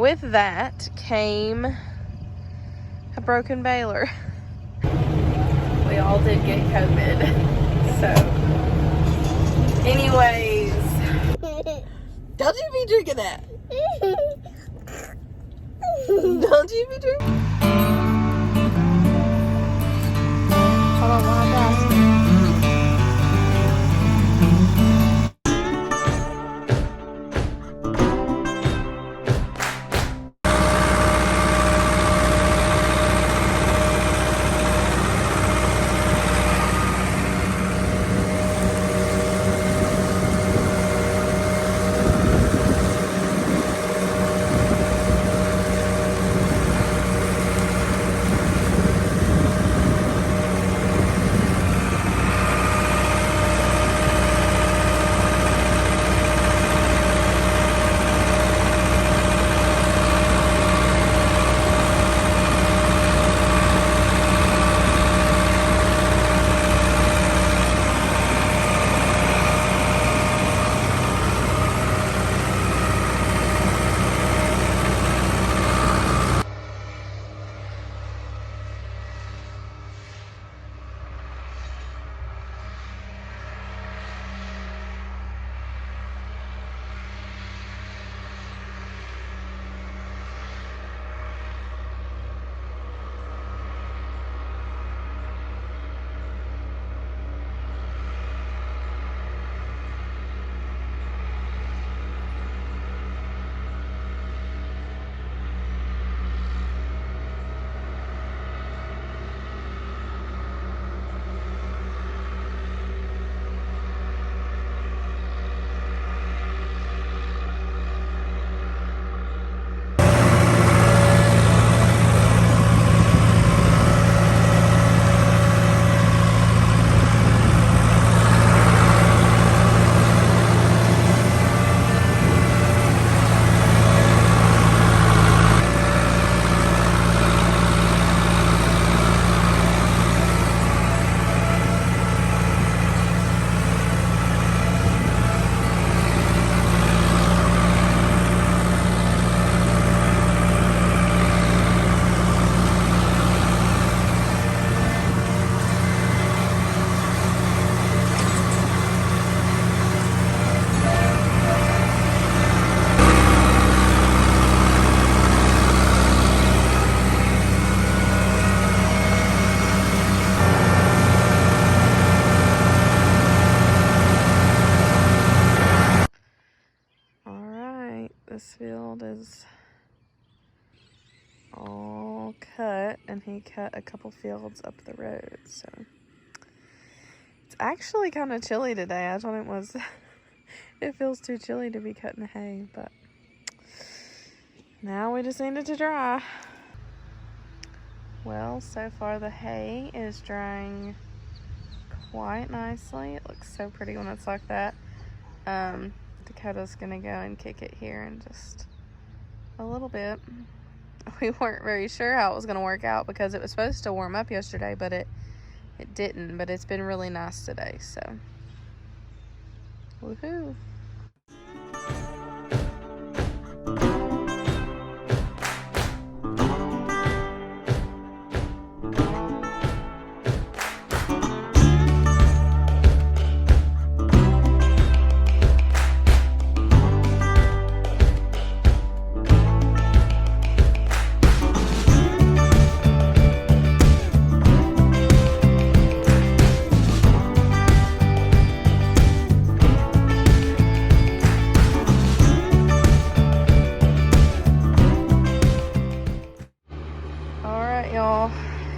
with that came a broken baler. We all did get COVID. So, anyways. Don't you be drinking that. Don't you be drinking. Hold on, while I pass. This field is all cut, and he cut a couple fields up the road, so it's actually kind of chilly today. I thought it was it feels too chilly to be cutting hay, but now we just need it to dry. Well, so far the hay is drying quite nicely. It looks so pretty when it's like that. Dakota's gonna go and kick it here in just a little bit. We weren't very sure how it was gonna work out because it was supposed to warm up yesterday, but it didn't. But it's been really nice today, so woohoo.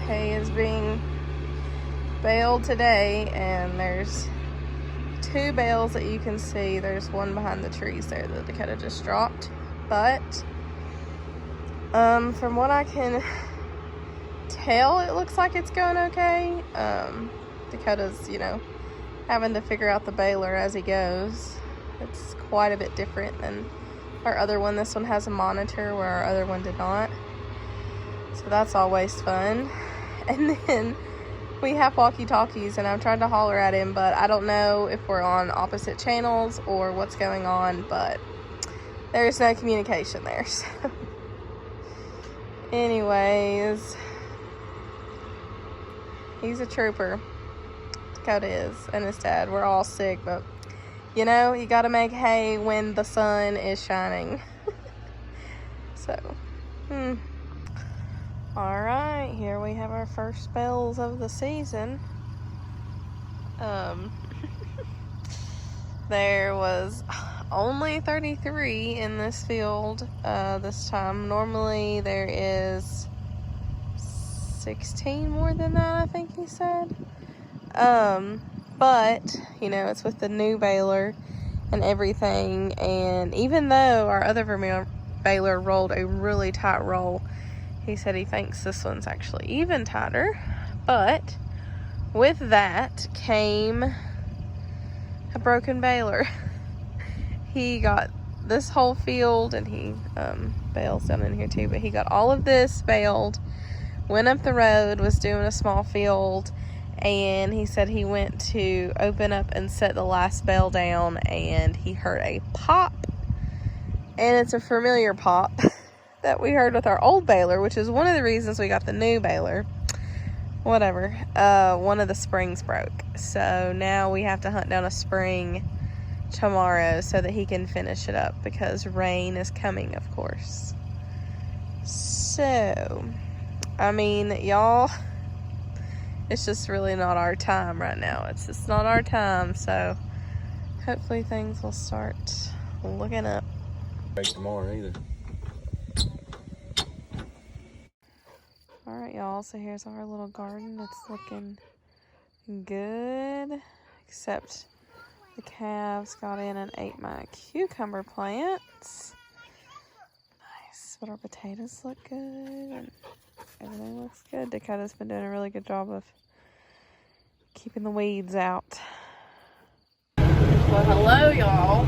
Hay is being baled today, and there's 2 bales that you can see. There's one behind the trees there that Dakota just dropped, but from what I can tell, it looks like it's going okay. Dakota's, having to figure out the baler as he goes. It's quite a bit different than our other one. This one has a monitor where our other one did not. So that's always fun. And then we have walkie-talkies, and I'm trying to holler at him, but I don't know if we're on opposite channels or what's going on, but there's no communication there. So Anyways, he's a trooper. Dakota is, and his dad. We're all sick, but you know, you gotta make hay when the sun is shining. So, all right, here we have our first spells of the season. There was only 33 in this field this time. Normally there is 16 more than that, I think he said. But, you know, it's with the new baler and everything, and even though our other Vermeer baler rolled a really tight roll, he said he thinks this one's actually even tighter. But with that came a broken baler. He got this whole field, and he bales down in here too, but he got all of this baled, went up the road, was doing a small field, and he said he went to open up and set the last bale down, and he heard a pop, and it's a familiar pop that we heard with our old baler, which is one of the reasons we got the new baler. Whatever. One of the springs broke, so now we have to hunt down a spring tomorrow so that he can finish it up, because rain is coming, of course. So, I mean, y'all, it's just really not our time right now. It's just not our time, so hopefully things will start looking up. Tomorrow either. Alright, y'all, so here's our little garden. It's looking good, except the calves got in and ate my cucumber plants. Nice, but our potatoes look good, and everything looks good. Dakota's been doing a really good job of keeping the weeds out. Well, hello, y'all.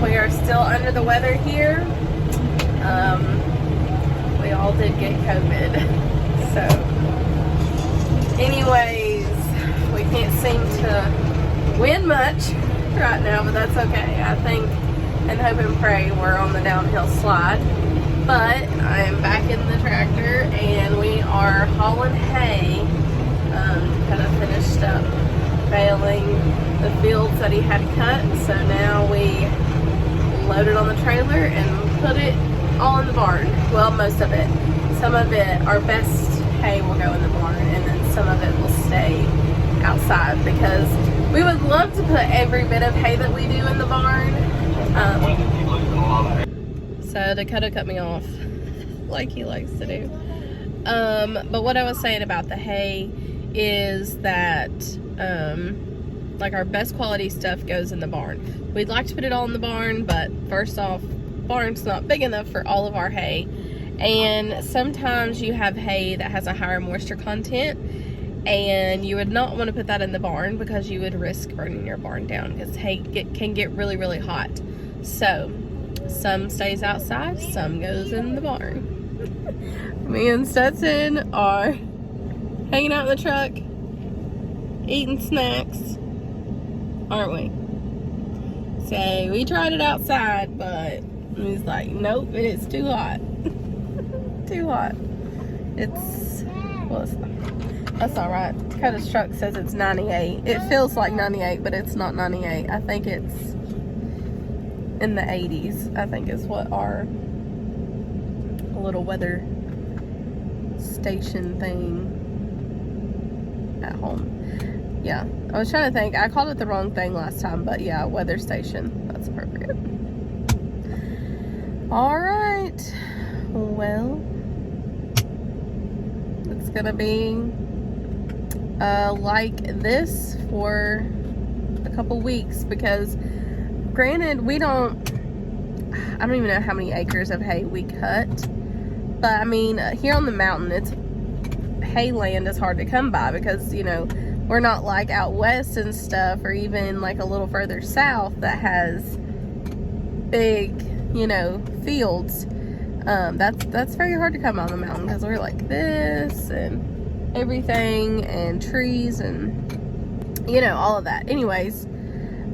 We are still under the weather here. We all did get COVID. So, anyways, we can't seem to win much right now, but that's okay. I think and hope and pray we're on the downhill slide. But I am back in the tractor, and we are hauling hay. Kind of finished up baling the fields that he had cut, so now we load it on the trailer and put it all in the barn. Well, most of it. Some of it, our best hay will go in the barn, and then some of it will stay outside, because we would love to put every bit of hay that we do in the barn. So Dakota cut me off like he likes to do. But what I was saying about the hay is that like our best quality stuff goes in the barn. We'd like to put it all in the barn, but first off, barn's not big enough for all of our hay, and sometimes you have hay that has a higher moisture content, and you would not want to put that in the barn because you would risk burning your barn down, because hay can get really, really hot. So some stays outside, some goes in the barn. Me and Stetson are hanging out in the truck, eating snacks, aren't we? So we tried it outside, but he's like, nope, it is too hot. Too hot. That's all right. Dakota's truck says it's 98. It feels like 98, but it's not 98. I think it's in the 80s, I think is what our little weather station thing at home. Yeah, I was trying to think. I called it the wrong thing last time, but yeah, weather station. That's appropriate. All right. Well, it's gonna be like this for a couple weeks, because granted, I don't even know how many acres of hay we cut, but I mean, here on the mountain, hay land is hard to come by, because, you know, we're not like out west and stuff, or even like a little further south that has big, you know, fields. That's very hard to come on the mountain, because we're like this and everything, and trees, and, you know, all of that. Anyways,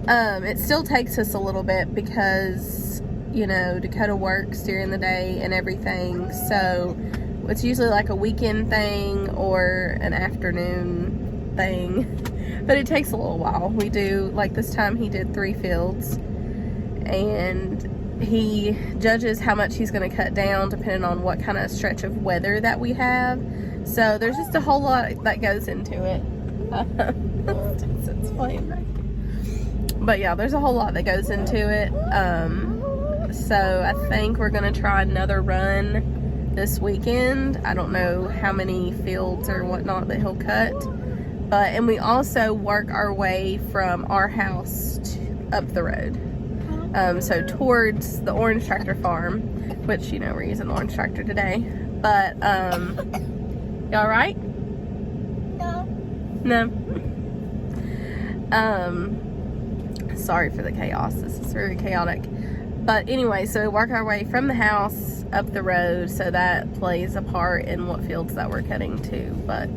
it still takes us a little bit, because you know, Dakota works during the day and everything, so it's usually like a weekend thing or an afternoon thing, but it takes a little while. We do, like this time he did 3 fields, and he judges how much he's going to cut down depending on what kind of stretch of weather that we have. So there's just a whole lot that goes into it. It's playing back. But yeah, there's a whole lot that goes into it. So I think we're going to try another run this weekend. I don't know how many fields or whatnot that he'll cut. And we also work our way from our house up the road. So towards the orange tractor farm, which, you know, we're using the orange tractor today. But, you all right? No. Sorry for the chaos. This is very chaotic. But anyway, so we work our way from the house up the road, so that plays a part in what fields that we're cutting to. But,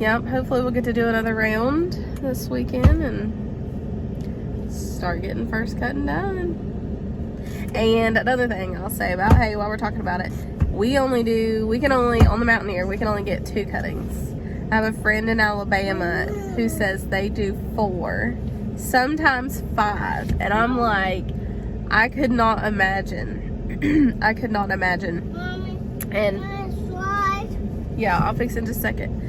yeah, hopefully we'll get to do another round this weekend and start getting first cutting done. And another thing I'll say about hay while we're talking about it, on the Mountaineer, we can only get 2 cuttings. I have a friend in Alabama who says they do 4, sometimes 5, and I'm like, I could not imagine. I could not imagine. Mommy, and yeah, I'll fix it in just a second.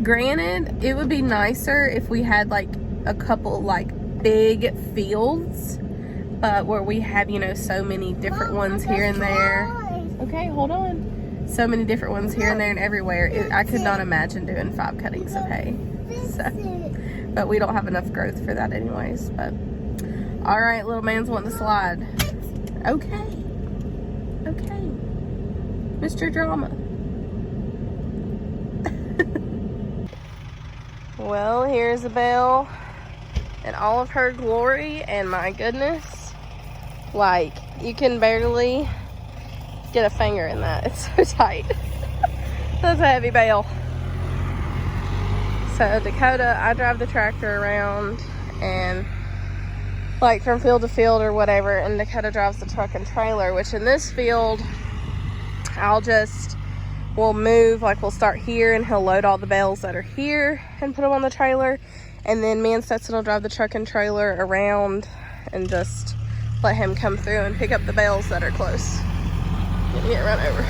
Granted, it would be nicer if we had like a couple like big fields, but where we have, you know, so many different ones here and there. Okay, hold on. So many different ones here and there and everywhere. I could not imagine doing 5 cuttings of hay. So, but we don't have enough growth for that anyways. But all right, little man's wanting to slide. Okay. Okay. Mr. Drama. Well, here's the bell in all of her glory, and my goodness, like, you can barely get a finger in that. It's so tight. That's a heavy bale. So Dakota, I drive the tractor around and like from field to field or whatever, and Dakota drives the truck and trailer, which in this field we'll move, like we'll start here and he'll load all the bales that are here and put them on the trailer, and then me and Stetson will drive the truck and trailer around and just let him come through and pick up the bales that are close. Gonna get run over.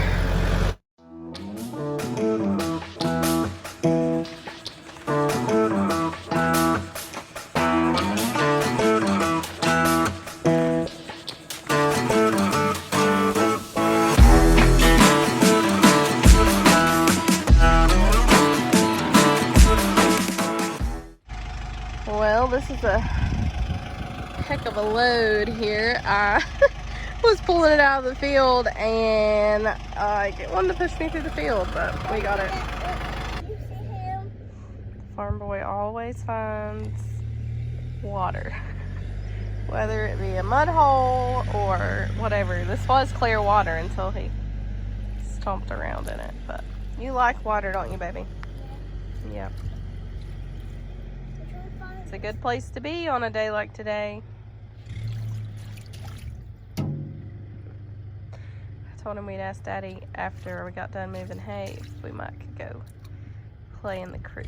Well, this is a heck of a load here. I was pulling it out of the field and it wanted to push me through the field, but we got it. You see him? Farm boy always finds water, whether it be a mud hole or whatever. This was clear water until he stomped around in it. But you like water, don't you, baby? Yeah. It's a good place to be on a day like today. I told him we'd ask Daddy after we got done moving hay if we might could go play in the creek.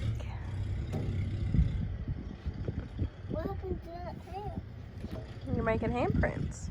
What happened to that hand? You're making handprints.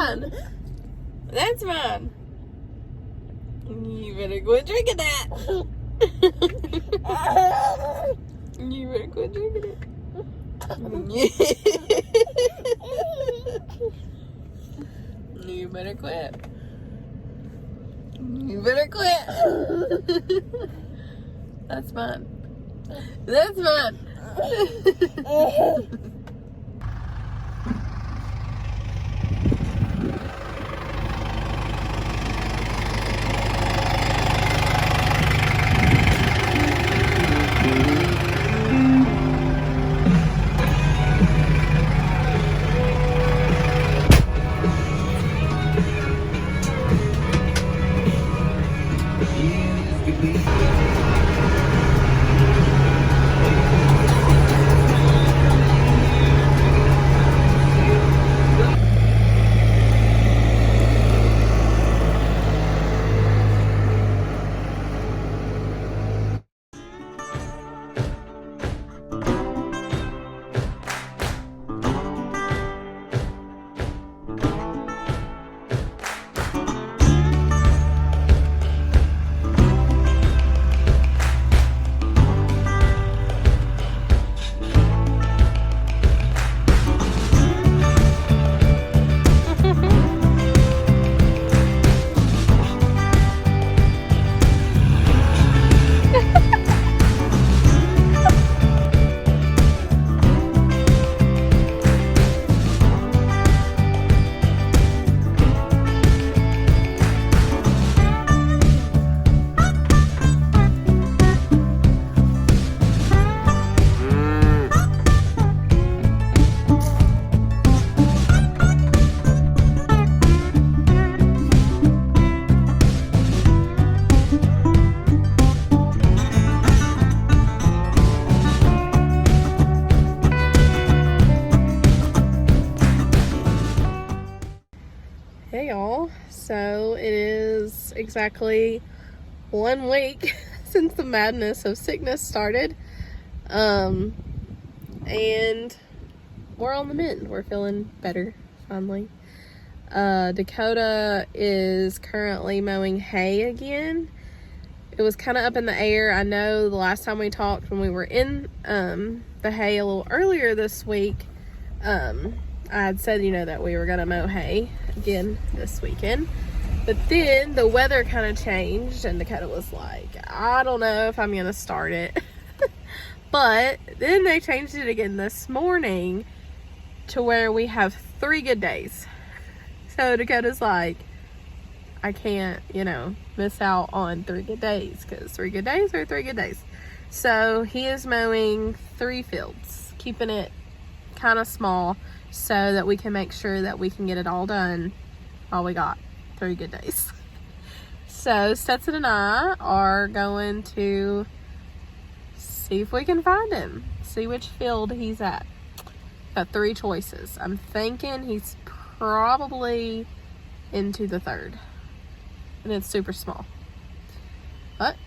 mine. That's mine. You better quit drinking that. You better quit drinking it. You better quit. You better quit. That's mine. That's mine. Hey y'all, so it is exactly 1 week since the madness of sickness started, and we're on the mend. We're feeling better finally. Dakota is currently mowing hay again. It was kind of up in the air. I know the last time we talked, when we were in the hay a little earlier this week, I had said, that we were gonna mow hay again this weekend, but then the weather kind of changed and Dakota was like, I don't know if I'm gonna start it. But then they changed it again this morning to where we have 3 good days. So Dakota's like, I can't, miss out on 3 good days, because 3 good days are 3 good days. So he is mowing 3 fields, keeping it kind of small, so that we can make sure that we can get it all done while we got 3 good days. So Stetson and I are going to see if we can find him, see which field he's at. Got 3 choices. I'm thinking he's probably into the 3rd, and it's super small, but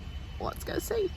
let's go see.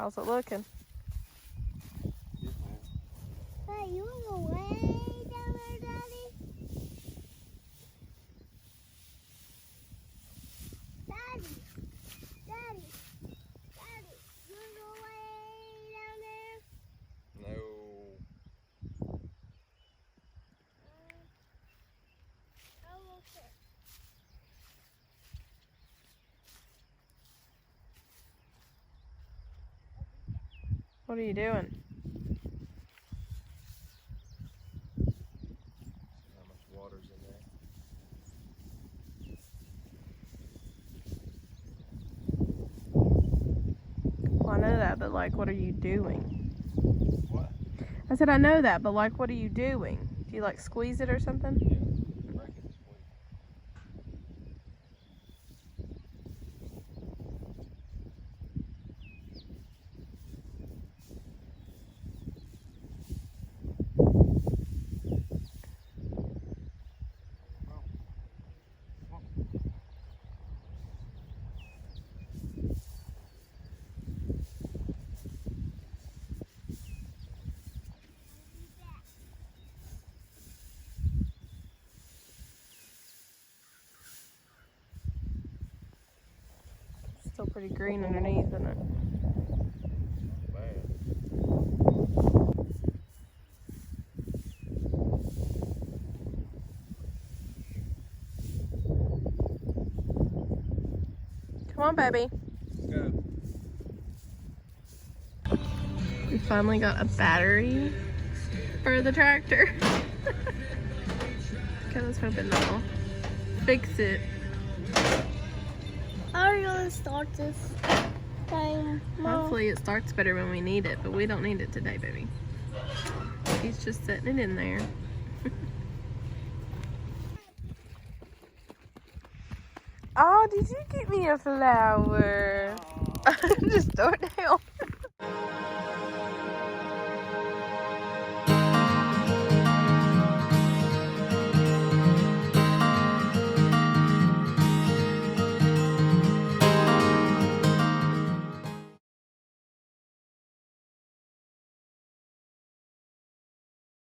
How's it looking? Hey, you wanna go way down there, Daddy? Daddy, Daddy, Daddy, you wanna go way down there? No. Almost there. What are you doing? How much water's in there? Well, I know that, but like, what are you doing? What? I said, I know that, but like, what are you doing? Do you like squeeze it or something? Yeah. Break it, squeeze. Still pretty green underneath, isn't it? Not bad. Come on, baby. Let's go. We finally got a battery for the tractor. I was hoping that'll fix it. How are you gonna start this thing, Mom? Hopefully it starts better when we need it, but we don't need it today, baby. He's just setting it in there. Oh, did you get me a flower? Just throw it down.